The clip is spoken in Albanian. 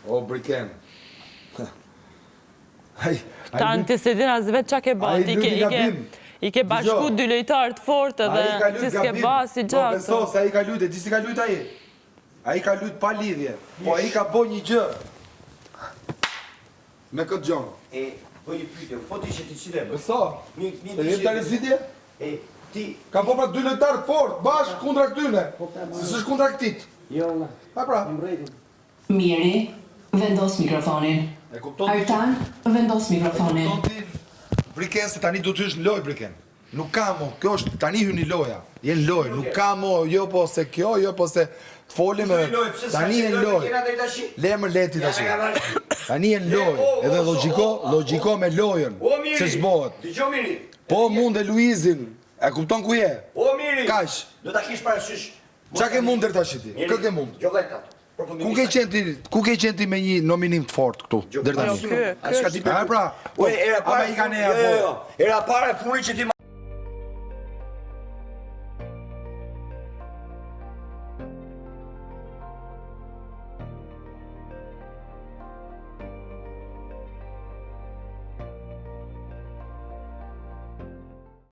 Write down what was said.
O, Briken. Ta antecedin as vetë qa ke bati, i ke bashku dy lojtarë të fortë dhe ti s'ke basi gjatë. Beso se a i ka lujt, e di si ka lujt a i? A i ka lujt pa lidhje, po a i ka bo një gjë. Me këtë gjonë. Po një pyte, po ti që ti qile? Beso, e jetë të rezidje? Ti... Ka po pra dy lojtarë të fortë, bashkë kundra këtyne. Se s'është kundra këtit. Jo, Ha pra. Miri, vendos mikrofonin. Artan, vendos mikrofonin. Briken, se tani du të hysh në loj, Briken. Nuk ka mo, kjo është, tani hy një loja. Jenë loj, nuk ka mo, jo po se kjo, jo po se të folim e... Tani jenë loj. Lemër leti të shi. Tani jenë loj, edhe logiko me lojën, se shbohet. Po mund e Luizin, e kupton ku je? O Miri, Kash. do ta kish parasysh. Qa ke mund dërta shiti? Kë ke mund? Ku ke qenti me një nominim të fort këtu? Dërta shiti. Pra, pra, ama i ka ne apo... Era para punit që ti